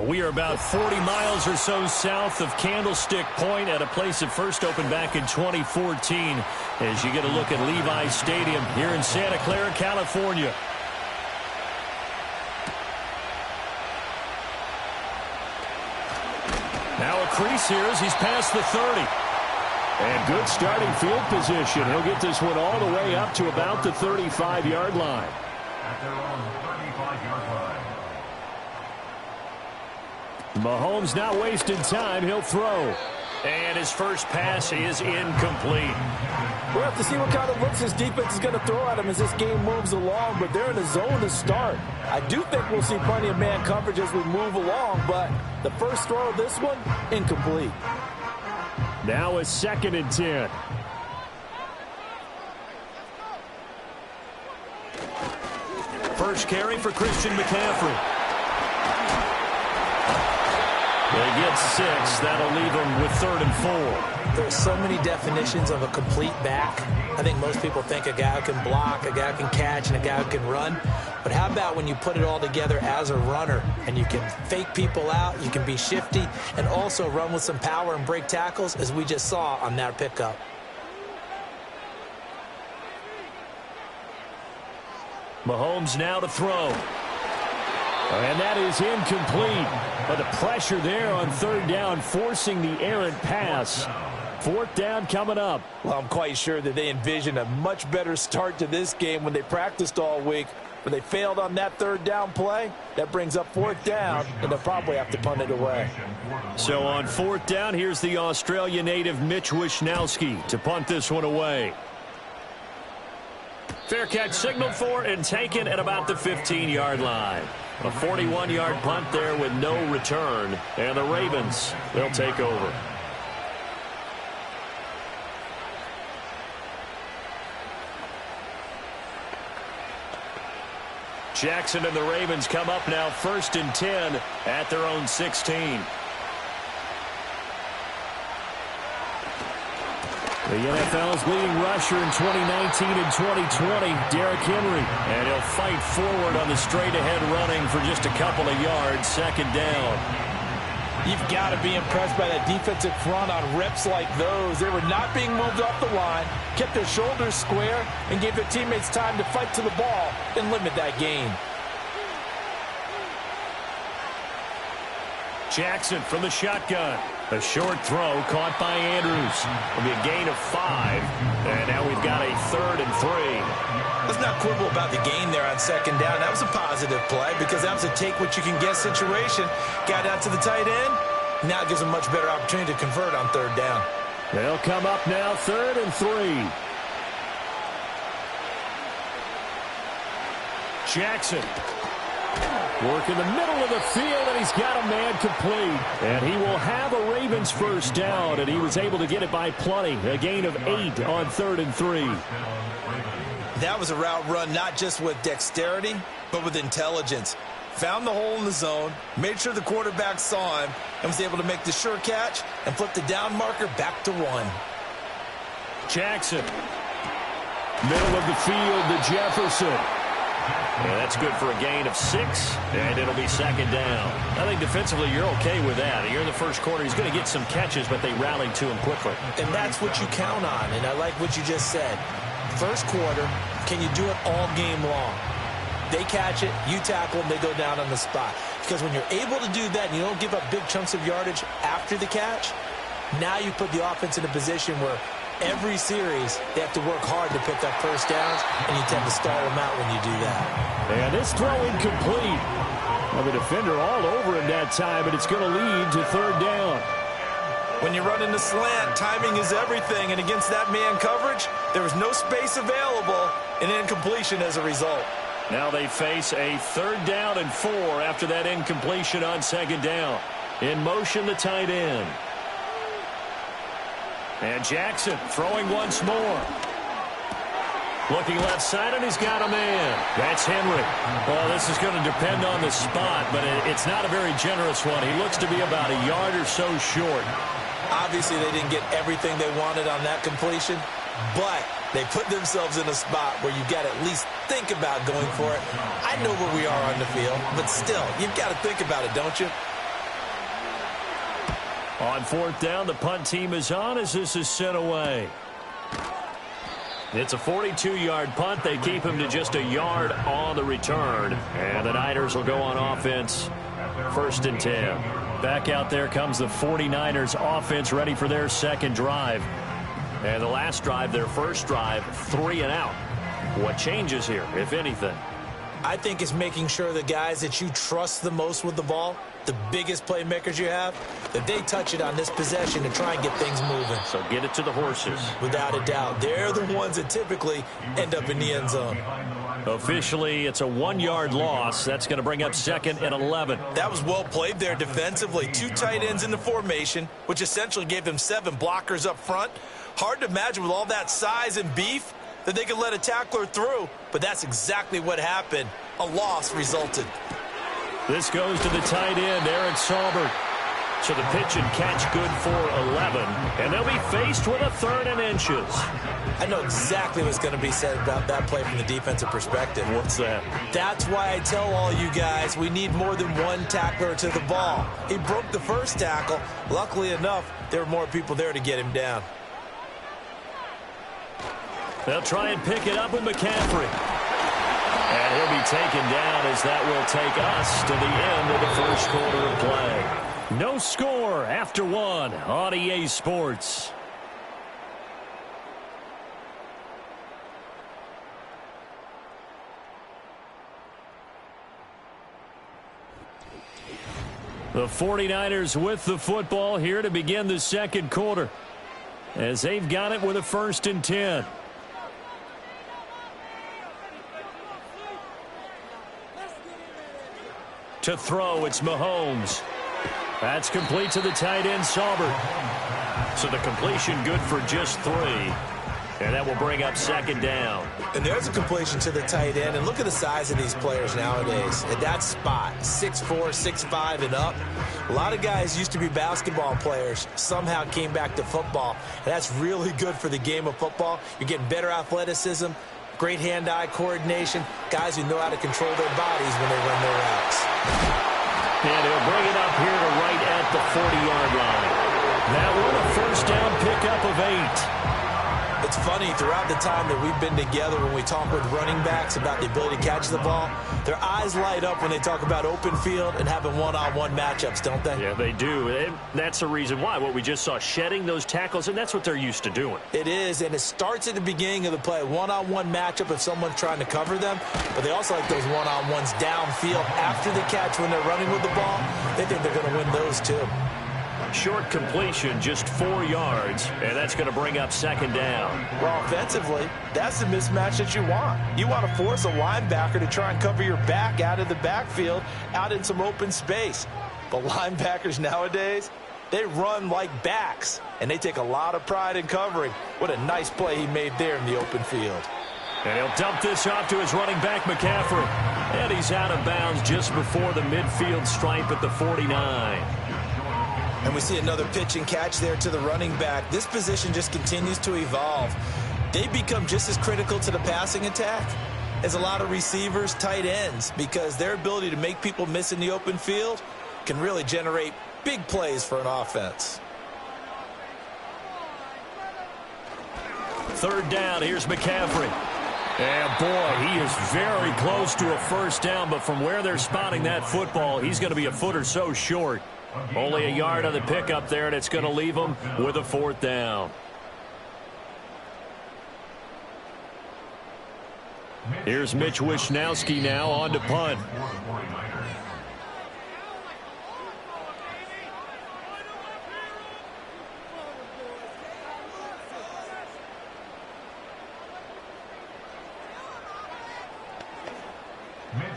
We are about 40 miles or so south of Candlestick Point at a place that first opened back in 2014 as you get a look at Levi Stadium here in Santa Clara, California. Now a crease here as he's past the 30. And good starting field position. He'll get this one all the way up to about the 35-yard line. At their own 35-yard line. Mahomes not wasting time. He'll throw. And his first pass is incomplete. We'll have to see what kind of looks his defense is going to throw at him as this game moves along, but they're in a zone to start. I do think we'll see plenty of man coverage as we move along, but the first throw of this one, incomplete. Now a 2nd and 10. First carry for Christian McCaffrey. They get 6. That'll leave them with 3rd and 4. There's so many definitions of a complete back. I think most people think a guy who can block, a guy who can catch, and a guy who can run. But how about when you put it all together as a runner and you can fake people out, you can be shifty, and also run with some power and break tackles, as we just saw on that pickup. Mahomes now to throw. And that is incomplete. But the pressure there on 3rd down, forcing the errant pass. 4th down coming up. Well, I'm quite sure that they envisioned a much better start to this game when they practiced all week. When they failed on that 3rd down play, that brings up 4th down, and they'll probably have to punt it away. So on 4th down, here's the Australia native Mitch Wishnowski to punt this one away. Fair catch signaled for and taken at about the 15-yard line. A 41-yard punt there with no return. And the Ravens, they'll take over. Jackson and the Ravens come up now 1st and 10 at their own 16. The NFL's leading rusher in 2019 and 2020, Derrick Henry. And he'll fight forward on the straight-ahead running for just a couple of yards, 2nd down. You've got to be impressed by that defensive front on reps like those. They were not being moved off the line, kept their shoulders square, and gave their teammates time to fight to the ball and limit that gain. Jackson from the shotgun. A short throw caught by Andrews. It'll be a gain of 5. And now we've got a 3rd and 3. Let's not quibble about the gain there on 2nd down. That was a positive play because that was a take-what-you-can-get situation. Got out to the tight end. Now it gives them much better opportunity to convert on 3rd down. They'll come up now 3rd and 3. Jackson. Work in the middle of the field, and he's got a man complete. And he will have a Ravens 1st down, and he was able to get it by plenty. A gain of 8 on 3rd and 3. That was a route run not just with dexterity, but with intelligence. Found the hole in the zone, made sure the quarterback saw him, and was able to make the sure catch and flip the down marker back to 1. Jackson. Middle of the field to Jefferson. Yeah, that's good for a gain of 6, and it'll be 2nd down. I think defensively you're okay with that. Here in the first quarter, he's going to get some catches, but they rallied to him quickly. And that's what you count on, and I like what you just said. First quarter, can you do it all game long? They catch it, you tackle them, they go down on the spot. Because when you're able to do that and you don't give up big chunks of yardage after the catch, now you put the offense in a position where every series, they have to work hard to pick up 1st downs, and you tend to stall them out when you do that. And this throw incomplete. Well, the defender all over him that time, but it's going to lead to 3rd down. When you run in the slant, timing is everything, and against that man coverage, there was no space available, and incompletion as a result. Now they face a 3rd down and 4 after that incompletion on 2nd down. In motion, the tight end. And Jackson throwing once more. Looking left side, and he's got a man. That's Henry. Well, this is going to depend on the spot, but it's not a very generous one. He looks to be about a yard or so short. Obviously, they didn't get everything they wanted on that completion, but they put themselves in a spot where you got to at least think about going for it. I know where we are on the field, but still, you've got to think about it, don't you? On fourth down, the punt team is on as this is sent away. It's a 42-yard punt. They keep him to just a yard on the return. And the Niners will go on offense. 1st and 10. Back out there comes the 49ers offense ready for their second drive. And the last drive, their first drive, 3 and out. What changes here, if anything? I think it's making sure the guys that you trust the most with the ball, the biggest playmakers you have, that they touch it on this possession and try and get things moving. So get it to the horses. Without a doubt. They're the ones that typically end up in the end zone. Officially, it's a 1-yard loss. That's going to bring up 2nd and 11. That was well played there defensively. 2 tight ends in the formation, which essentially gave them 7 blockers up front. Hard to imagine with all that size and beef that they could let a tackler through, but that's exactly what happened. A loss resulted. This goes to the tight end, Eric Saubert. So the pitch and catch good for 11, and they'll be faced with a 3rd and inches. I know exactly what's going to be said about that play from the defensive perspective. What's that? That's why I tell all you guys we need more than one tackler to the ball. He broke the first tackle. Luckily enough, there were more people there to get him down. They'll try and pick it up with McCaffrey. And he'll be taken down as that will take us to the end of the first quarter of play. No score after 1 on EA Sports. The 49ers with the football here to begin the second quarter, as they've got it with a 1st and 10. To throw, it's Mahomes. That's complete to the tight end, Saubert. So the completion good for just 3. And that will bring up 2nd down. And there's a completion to the tight end. And look at the size of these players nowadays. At that spot, 6'4", 6'5", and up. A lot of guys used to be basketball players. Somehow came back to football. And that's really good for the game of football. You're getting better athleticism, great hand-eye coordination, guys who know how to control their bodies when they run their routes. And he'll bring it up here to right at the 40-yard line. That one a 1st down pickup of 8. It's funny, throughout the time that we've been together, when we talk with running backs about the ability to catch the ball, their eyes light up when they talk about open field and having one-on-one matchups, don't they? Yeah, they do. And that's the reason why. What we just saw, shedding those tackles, and that's what they're used to doing. It is, and it starts at the beginning of the play. One-on-one matchup if someone's trying to cover them, but they also like those one-on-ones downfield after the catch when they're running with the ball. They think they're going to win those too. Short completion, just 4 yards, and that's going to bring up 2nd down. Well, offensively, that's the mismatch that you want. You want to force a linebacker to try and cover your back out of the backfield, out in some open space. But linebackers nowadays, they run like backs, and they take a lot of pride in covering. What a nice play he made there in the open field. And he'll dump this off to his running back, McCaffrey. And he's out of bounds just before the midfield stripe at the 49. And we see another pitch and catch there to the running back. This position just continues to evolve. They become just as critical to the passing attack as a lot of receivers, tight ends, because their ability to make people miss in the open field can really generate big plays for an offense. 3rd down, here's McCaffrey. And boy, he is very close to a 1st down, but from where they're spotting that football, he's going to be a foot or so short. Only a yard on the pickup there, and it's going to leave him with a 4th down. Here's Mitch Wishnowsky now on to punt.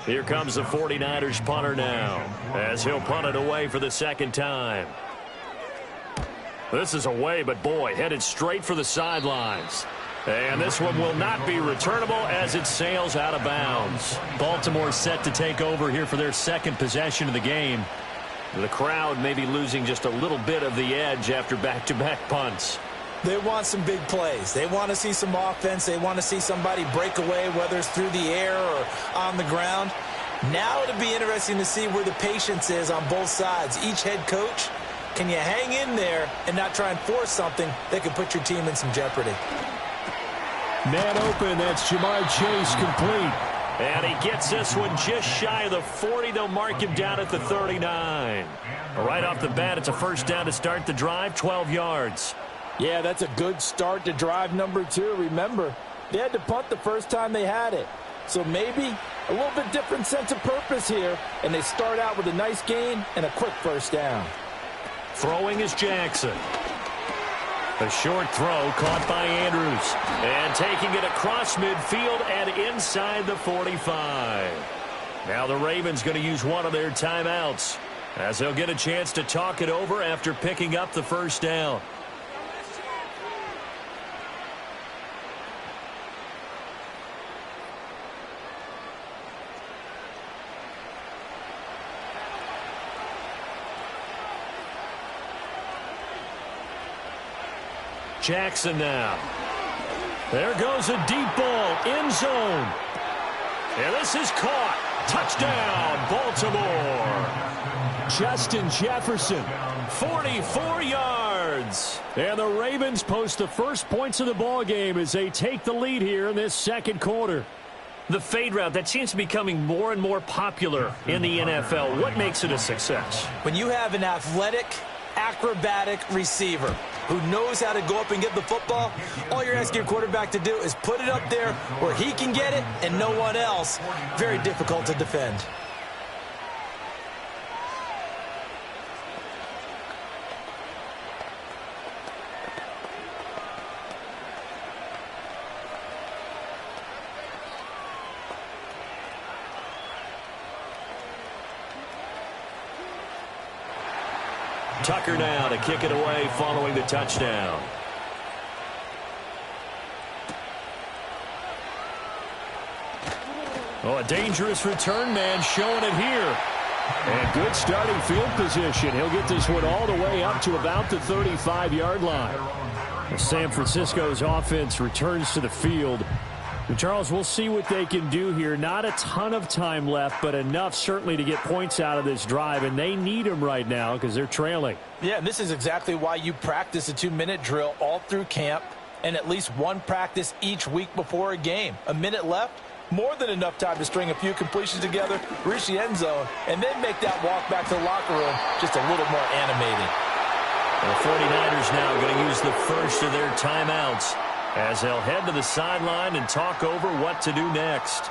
Here comes the 49ers punter now, as he'll punt it away for the 2nd time. This is away, but boy, headed straight for the sidelines. And this one will not be returnable as it sails out of bounds. Baltimore set to take over here for their 2nd possession of the game. The crowd may be losing just a little bit of the edge after back-to-back punts. They want some big plays. They want to see some offense. They want to see somebody break away, whether it's through the air or on the ground. Now it'll be interesting to see where the patience is on both sides. Each head coach Can you hang in there and not try and force something that can put your team in some jeopardy? Man open, that's Jamar Chase complete. And he gets this one just shy of the 40. They'll mark him down at the 39. Right off the bat, it's a first down to start the drive, 12 yards. Yeah, that's a good start to drive number 2. Remember, they had to punt the first time they had it. So maybe a little bit different sense of purpose here, and they start out with a nice gain and a quick first down. Throwing is Jackson. A short throw caught by Andrews. And taking it across midfield and inside the 45. Now the Ravens going to use one of their timeouts, as they'll get a chance to talk it over after picking up the first down. Jackson now. There goes a deep ball, end zone. And this is caught. Touchdown, Baltimore. Justin Jefferson. 44 yards. And the Ravens post the first points of the ball game as they take the lead here in this second quarter. The fade route, that seems to be becoming more and more popular in the NFL. What makes it a success? When you have an athletic, acrobatic receiver who knows how to go up and get the football, all you're asking your quarterback to do is put it up there where he can get it and no one else. Very difficult to defend. Tucker now to kick it away following the touchdown. Oh, a dangerous return man showing it here. And good starting field position. He'll get this one all the way up to about the 35-yard line. San Francisco's offense returns to the field. And Charles, we'll see what they can do here. Not a ton of time left, but enough certainly to get points out of this drive, and they need them right now because they're trailing. Yeah, and this is exactly why you practice a 2-minute drill all through camp and at least one practice each week before a game. A minute left, more than enough time to string a few completions together, reach the end zone, and then make that walk back to the locker room just a little more animated. The 49ers now going to use the first of their timeouts, as they'll head to the sideline and talk over what to do next.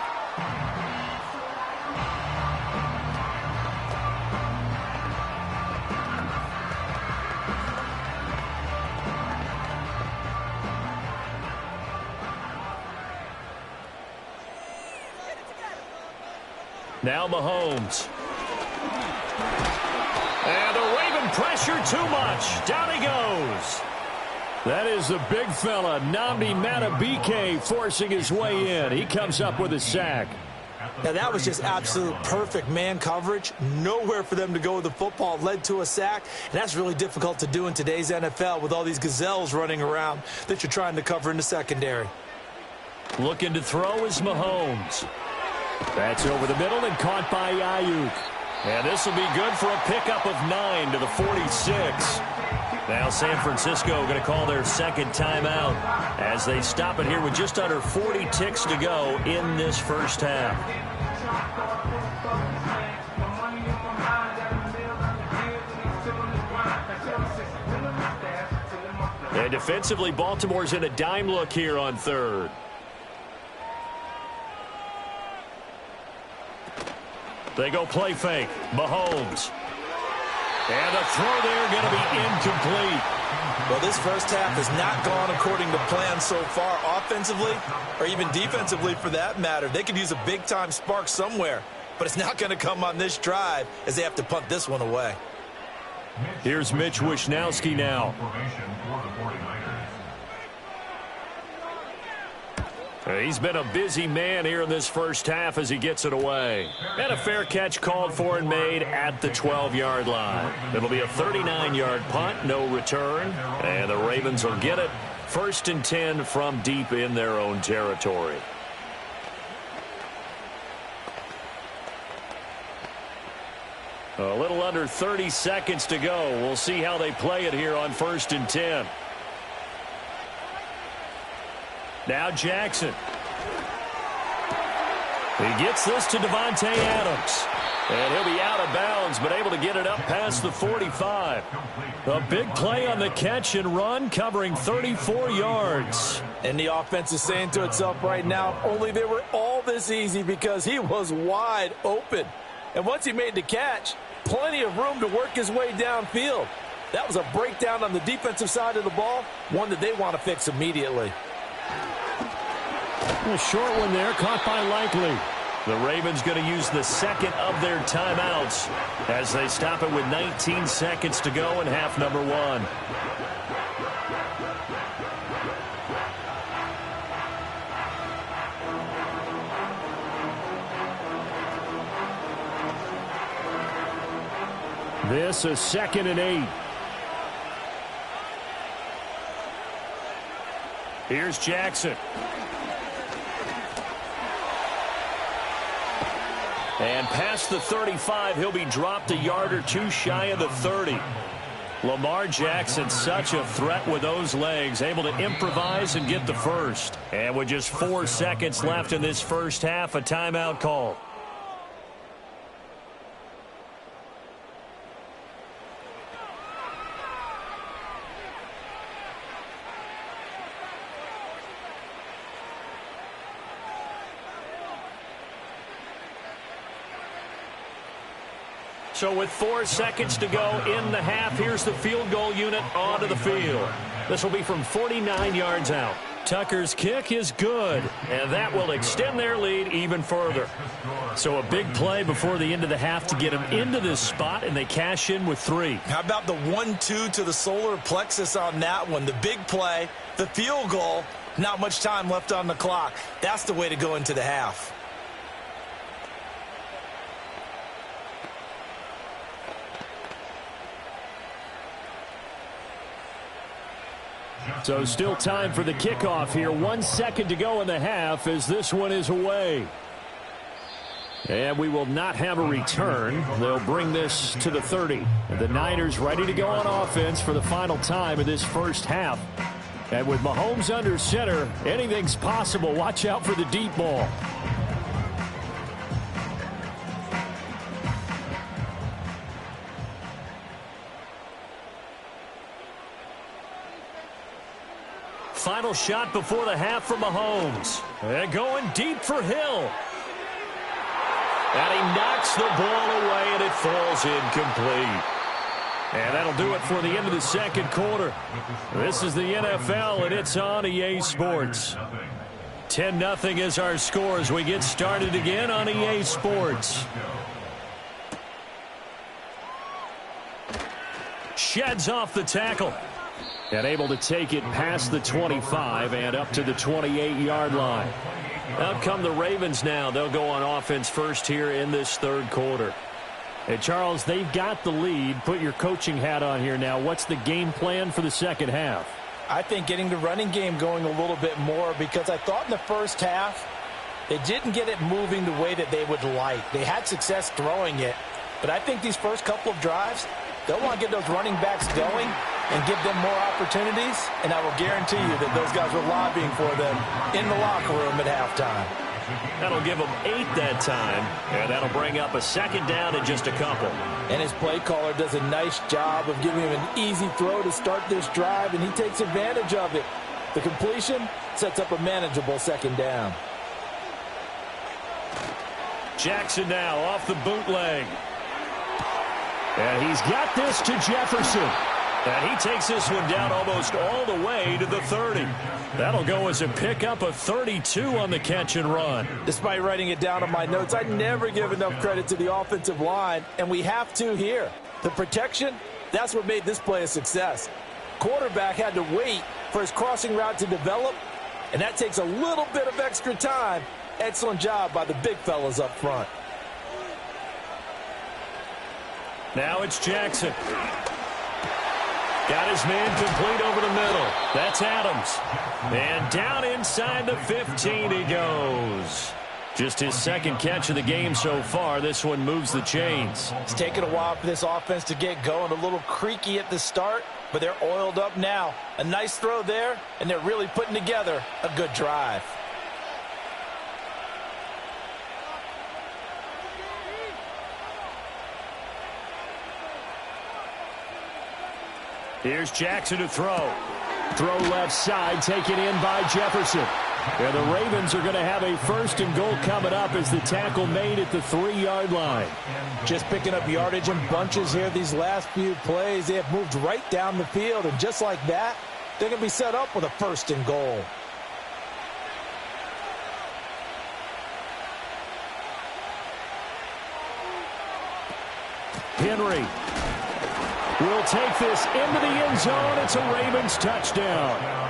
Now Mahomes. And the Raven pressure too much. Down he goes. That is the big fella, Nnamdi Madubuike, forcing his way in. He comes up with a sack. Now, that was just absolute perfect man coverage. Nowhere for them to go with the football. Led to a sack, and that's really difficult to do in today's NFL with all these gazelles running around that you're trying to cover in the secondary. Looking to throw is Mahomes. That's over the middle and caught by Ayuk. And this will be good for a pickup of 9 to the 46. Now San Francisco going to call their second timeout as they stop it here with just under 40 ticks to go in this first half. And defensively, Baltimore's in a dime look here on third. They go play fake. Mahomes. And the throw there going to be incomplete. Well, this first half has not gone according to plan so far offensively or even defensively for that matter. They could use a big-time spark somewhere, but it's not going to come on this drive as they have to punt this one away. Here's Mitch Wishnowsky now. He's been a busy man here in this first half as he gets it away. And a fair catch called for and made at the 12-yard line. It'll be a 39-yard punt, no return. And the Ravens will get it. 1st and 10 from deep in their own territory. A little under 30 seconds to go. We'll see how they play it here on 1st and 10. Now Jackson. He gets this to Davante Adams. And he'll be out of bounds, but able to get it up past the 45. A big play on the catch and run, covering 34 yards. And the offense is saying to itself right now, only they were all this easy because he was wide open. And once he made the catch, plenty of room to work his way downfield. That was a breakdown on the defensive side of the ball, one that they want to fix immediately. A short one there, caught by Likely. The Ravens going to use the second of their timeouts as they stop it with 19 seconds to go in half number 1. This is 2nd and 8. Here's Jackson. And past the 35, he'll be dropped a yard or two shy of the 30. Lamar Jackson, such a threat with those legs, able to improvise and get the first. And with just 4 seconds left in this first half, a timeout call. So with 4 seconds to go in the half, here's the field goal unit onto the field. This will be from 49 yards out. Tucker's kick is good, and that will extend their lead even further. So a big play before the end of the half to get them into this spot, and they cash in with 3. How about the 1-2 to the solar plexus on that one? The big play, the field goal, not much time left on the clock. That's the way to go into the half. So still time for the kickoff here. 1 second to go in the half as this one is away. And we will not have a return. They'll bring this to the 30. And the Niners ready to go on offense for the final time in this first half. And with Mahomes under center, anything's possible. Watch out for the deep ball. Final shot before the half for Mahomes. And going deep for Hill. And he knocks the ball away, and it falls incomplete. And that'll do it for the end of the second quarter. This is the NFL, and it's on EA Sports. 10-0 is our score as we get started again on EA Sports. Sheds off the tackle. And able to take it past the 25 and up to the 28-yard line. Out come the Ravens now. They'll go on offense first here in this third quarter. Hey, Charles, they've got the lead. Put your coaching hat on here now. What's the game plan for the second half? I think getting the running game going a little bit more, because I thought in the first half they didn't get it moving the way that they would like. They had success throwing it, but I think these first couple of drives, they'll want to get those running backs going and give them more opportunities, and I will guarantee you that those guys were lobbying for them in the locker room at halftime. That'll give them 8 that time, and that'll bring up a second down in just a couple. And his play caller does a nice job of giving him an easy throw to start this drive, and he takes advantage of it. The completion sets up a manageable second down. Jackson now off the bootleg. And he's got this to Jefferson. And he takes this one down almost all the way to the 30. That'll go as a pickup of 32 on the catch and run. Despite writing it down on my notes, I never give enough credit to the offensive line, and we have to here. The protection, that's what made this play a success. Quarterback had to wait for his crossing route to develop, and that takes a little bit of extra time. Excellent job by the big fellas up front. Now it's Jackson. Got his man complete over the middle. That's Adams. And down inside the 15 he goes. Just his second catch of the game so far. This one moves the chains. It's taken a while for this offense to get going. A little creaky at the start, but they're oiled up now. A nice throw there, and they're really putting together a good drive. Here's Jackson to throw. Throw left side, taken in by Jefferson. And the Ravens are going to have a 1st and goal coming up as the tackle made at the 3-yard line. Just picking up yardage in bunches here these last few plays. They have moved right down the field, and just like that, they're going to be set up with a 1st and goal. Henry will take this into the end zone. It's a Ravens touchdown.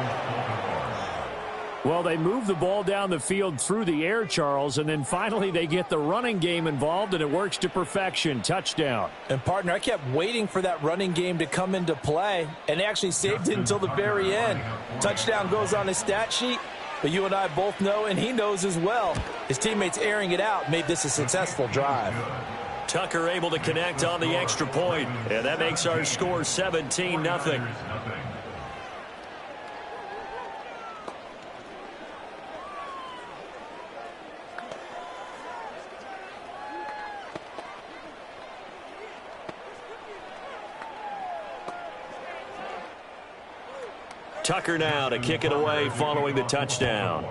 Well, they move the ball down the field through the air, Charles, and then finally they get the running game involved, and it works to perfection. Touchdown. And, partner, I kept waiting for that running game to come into play, and they actually saved it until the very end. Touchdown goes on his stat sheet, but you and I both know, and he knows as well, his teammates airing it out made this a successful drive. Tucker able to connect on the extra point, and that makes our score 17-0. Tucker now to kick it away following the touchdown.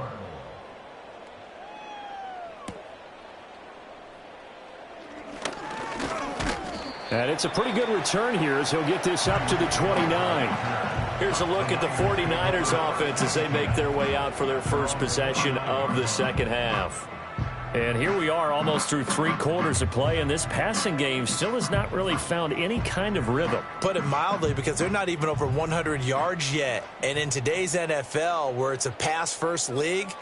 And it's a pretty good return here as he'll get this up to the 29. Here's a look at the 49ers offense as they make their way out for their first possession of the second half. And here we are almost through 3 quarters of play, and this passing game still has not really found any kind of rhythm. Put it mildly, because they're not even over 100 yards yet. And in today's NFL, where it's a pass-first league,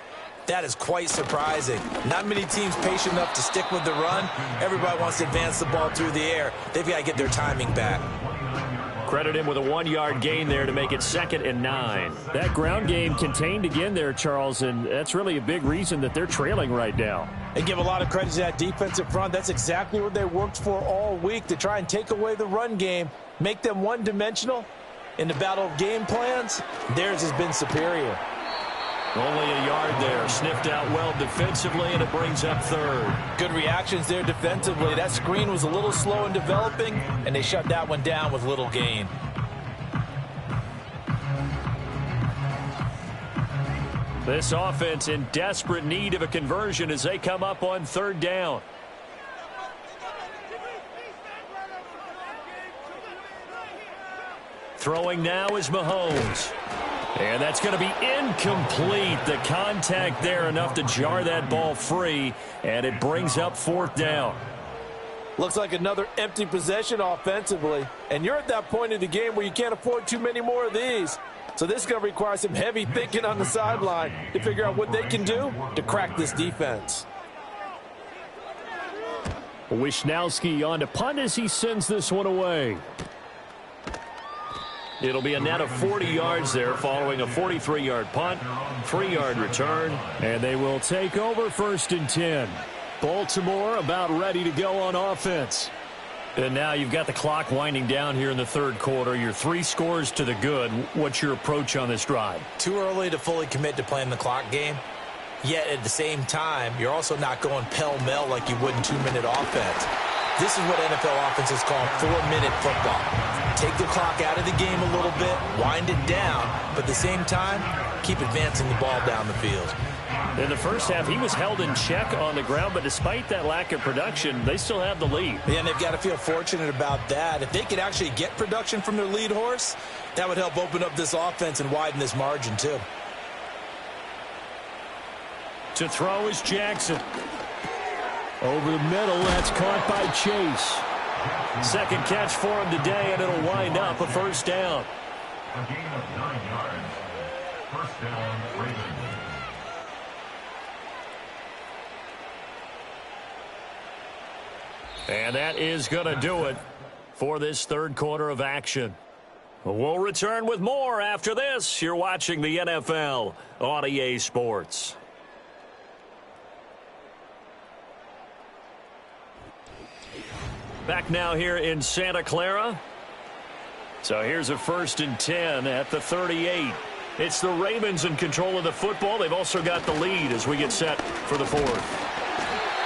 that is quite surprising. Not many teams patient enough to stick with the run. Everybody wants to advance the ball through the air. They've got to get their timing back. Credit him with a 1-yard gain there to make it 2nd and 9. That ground game contained again there, Charles, and that's really a big reason that they're trailing right now. And give a lot of credit to that defensive front. That's exactly what they worked for all week, to try and take away the run game, make them one-dimensional. In the battle of game plans, theirs has been superior. Only a yard there. Sniffed out well defensively, and it brings up 3rd. Good reactions there defensively. That screen was a little slow in developing, and they shut that one down with little gain. This offense in desperate need of a conversion as they come up on 3rd down. Throwing now is Mahomes. And that's going to be incomplete. The contact there enough to jar that ball free, and it brings up 4th down. Looks like another empty possession offensively, and you're at that point in the game where you can't afford too many more of these. So this is going to require some heavy thinking on the sideline to figure out what they can do to crack this defense. Wisnowski on to punt as he sends this one away. It'll be a net of 40 yards there following a 43-yard punt, 3-yard return, and they will take over 1st and 10. Baltimore about ready to go on offense. And now you've got the clock winding down here in the 3rd quarter. You're 3 scores to the good. What's your approach on this drive? Too early to fully commit to playing the clock game. Yet at the same time, you're also not going pell-mell like you would in 2-minute offense. This is what NFL offenses call 4-minute football. Take the clock out of the game a little bit, wind it down, but at the same time, keep advancing the ball down the field. In the first half, he was held in check on the ground, but despite that lack of production, they still have the lead. Yeah, and they've got to feel fortunate about that. If they could actually get production from their lead horse, that would help open up this offense and widen this margin too. To throw is Jackson. Over the middle, that's caught by Chase. 2nd catch for him today, and it'll wind up a 1st down. A gain of 9 yards. 1st down, Ravens. And that is going to do it for this 3rd quarter of action. We'll return with more after this. You're watching the NFL on EA Sports. Back now here in Santa Clara. So here's a 1st and 10 at the 38. It's the Ravens in control of the football. They've also got the lead as we get set for the 4th.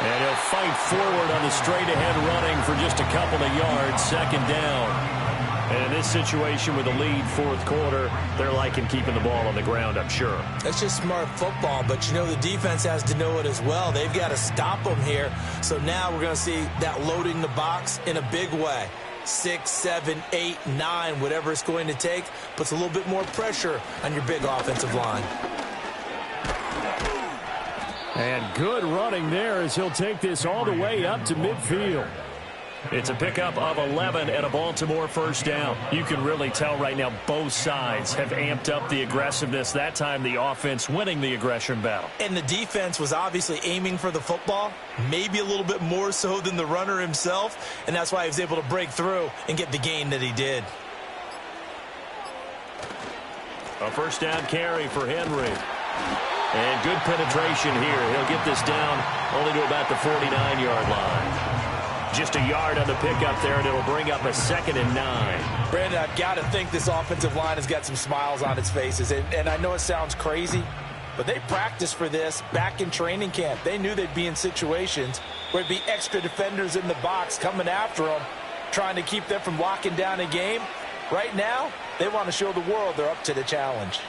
And he'll fight forward on the straight-ahead running for just a couple of yards. 2nd down. And in this situation with the lead 4th quarter, they're liking keeping the ball on the ground, I'm sure. That's just smart football, but you know the defense has to know it as well. They've got to stop them here. So now we're going to see that loading the box in a big way. 6, 7, 8, 9, whatever it's going to take, puts a little bit more pressure on your big offensive line. And good running there as he'll take this all the way up to midfield. It's a pickup of 11 and a Baltimore 1st down. You can really tell right now both sides have amped up the aggressiveness. That time the offense winning the aggression battle. And the defense was obviously aiming for the football, maybe a little bit more so than the runner himself, and that's why he was able to break through and get the gain that he did. A 1st down carry for Henry. And good penetration here. He'll get this down only to about the 49-yard line. Just a yard on the pickup there, and it'll bring up a 2nd and 9. Brandon, I've got to think this offensive line has got some smiles on its faces. And I know it sounds crazy, but they practiced for this back in training camp. They knew they'd be in situations where it'd be extra defenders in the box coming after them, trying to keep them from locking down a game. Right now, they want to show the world they're up to the challenge.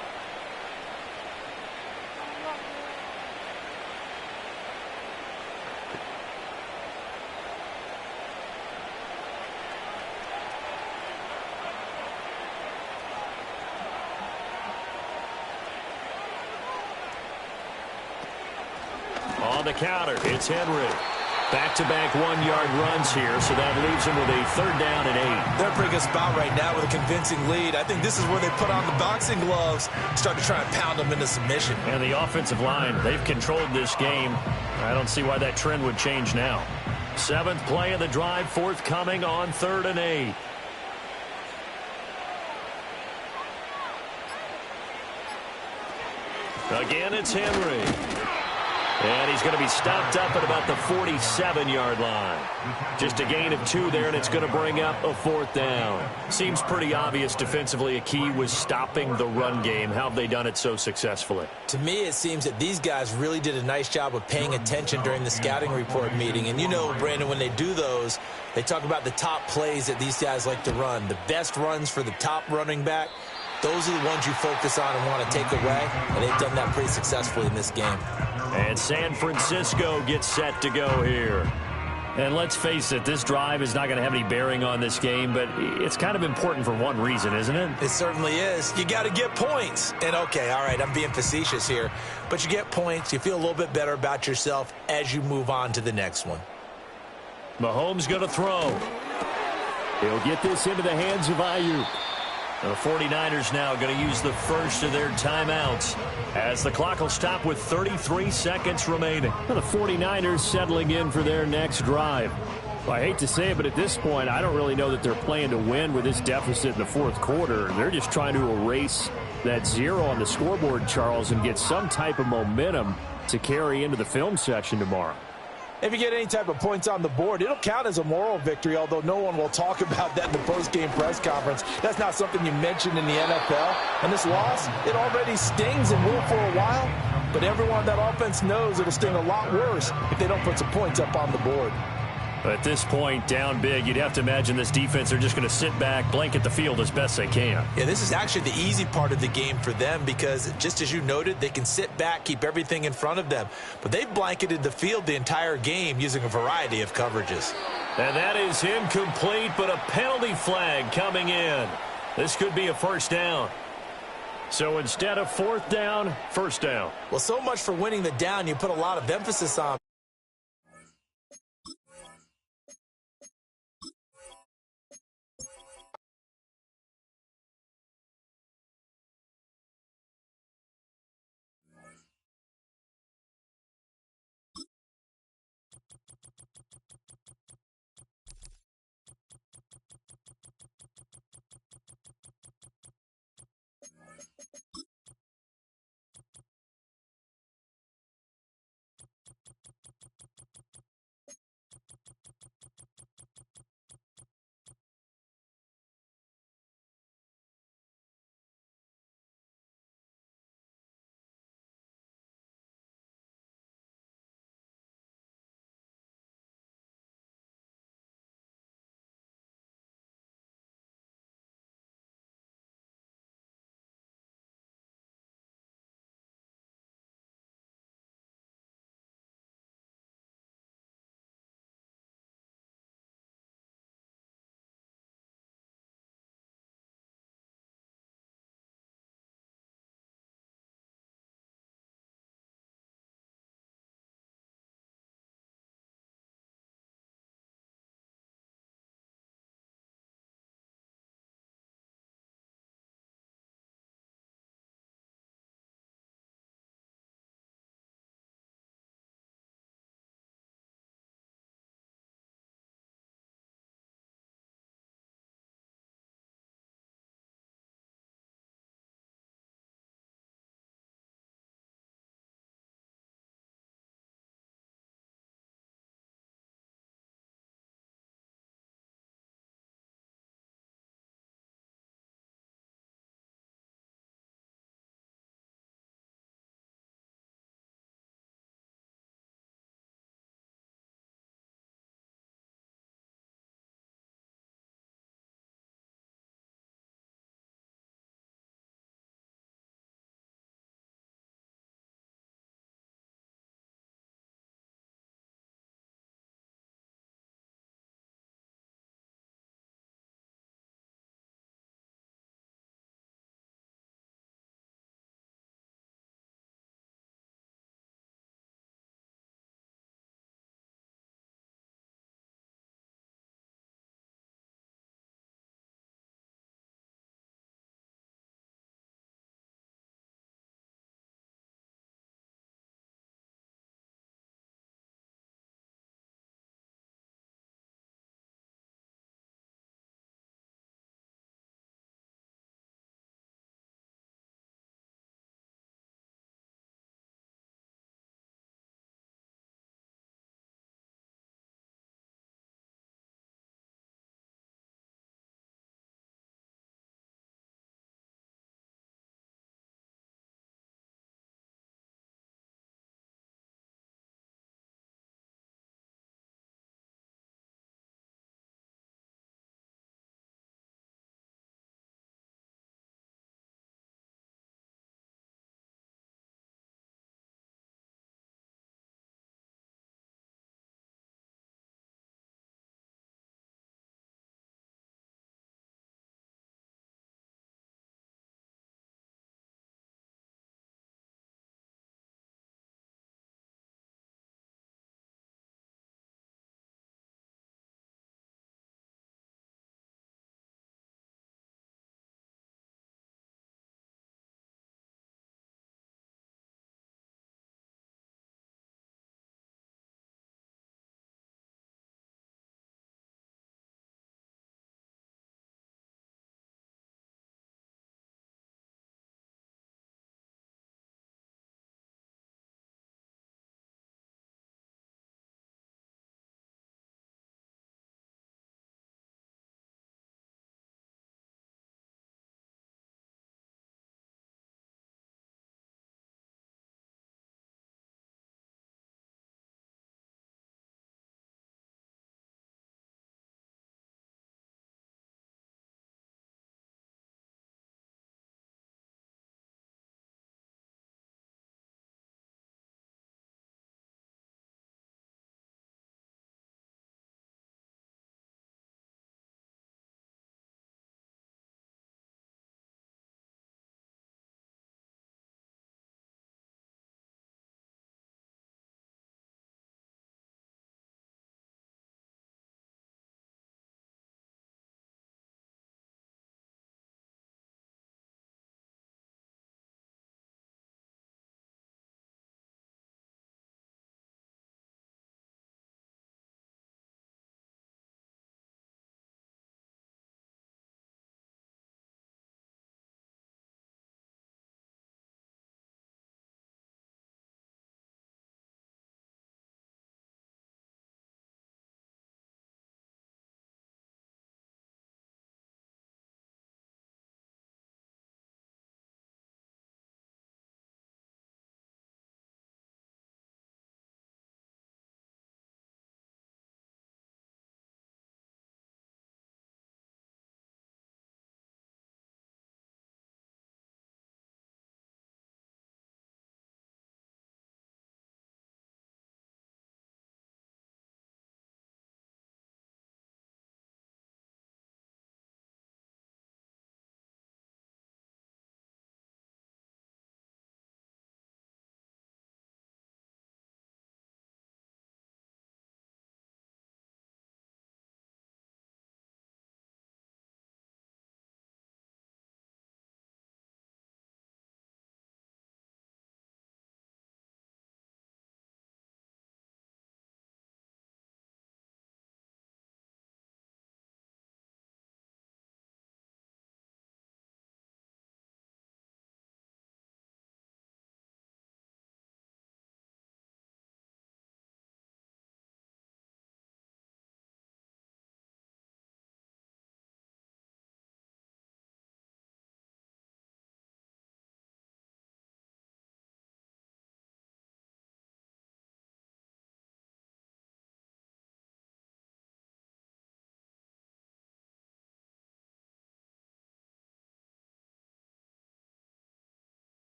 On the counter, it's Henry. Back-to-back 1-yard runs here, so that leaves him with a 3rd down and 8. They're in a pretty good spot right now with a convincing lead. I think this is where they put on the boxing gloves, start to try and pound them into submission. And the offensive line, they've controlled this game. I don't see why that trend would change now. 7th play of the drive, forthcoming on 3rd and 8. Again, it's Henry. And he's going to be stopped up at about the 47-yard line. Just a gain of 2 there, and it's going to bring up a 4th down. Seems pretty obvious defensively a key was stopping the run game. How have they done it so successfully? To me, it seems that these guys really did a nice job of paying attention during the scouting report meeting. And you know, Brandon, when they do those, they talk about the top plays that these guys like to run. The best runs for the top running back. Those are the ones you focus on and want to take away, and they've done that pretty successfully in this game. And San Francisco gets set to go here. And let's face it, this drive is not going to have any bearing on this game, but it's kind of important for one reason, isn't it? It certainly is. You got to get points. And, okay, all right, I'm being facetious here, but you get points, you feel a little bit better about yourself as you move on to the next one. Mahomes going to throw. He'll get this into the hands of Ayuk. The 49ers now going to use the first of their timeouts as the clock will stop with 33 seconds remaining. The 49ers settling in for their next drive. Well, I hate to say it, but at this point, I don't really know that they're playing to win with this deficit in the 4th quarter. They're just trying to erase that 0 on the scoreboard, Charles, and get some type of momentum to carry into the film section tomorrow. If you get any type of points on the board, it'll count as a moral victory, although no one will talk about that in the post-game press conference. That's not something you mentioned in the NFL. And this loss, it already stings and will for a while. But everyone on that offense knows it'll sting a lot worse if they don't put some points up on the board. At this point, down big, you'd have to imagine this defense are just going to sit back, blanket the field as best they can. Yeah, this is actually the easy part of the game for them because, just as you noted, they can sit back, keep everything in front of them. But they've blanketed the field the entire game using a variety of coverages. And that is incomplete, but a penalty flag coming in. This could be a 1st down. So instead of 4th down, 1st down. Well, so much for winning the down. You put a lot of emphasis on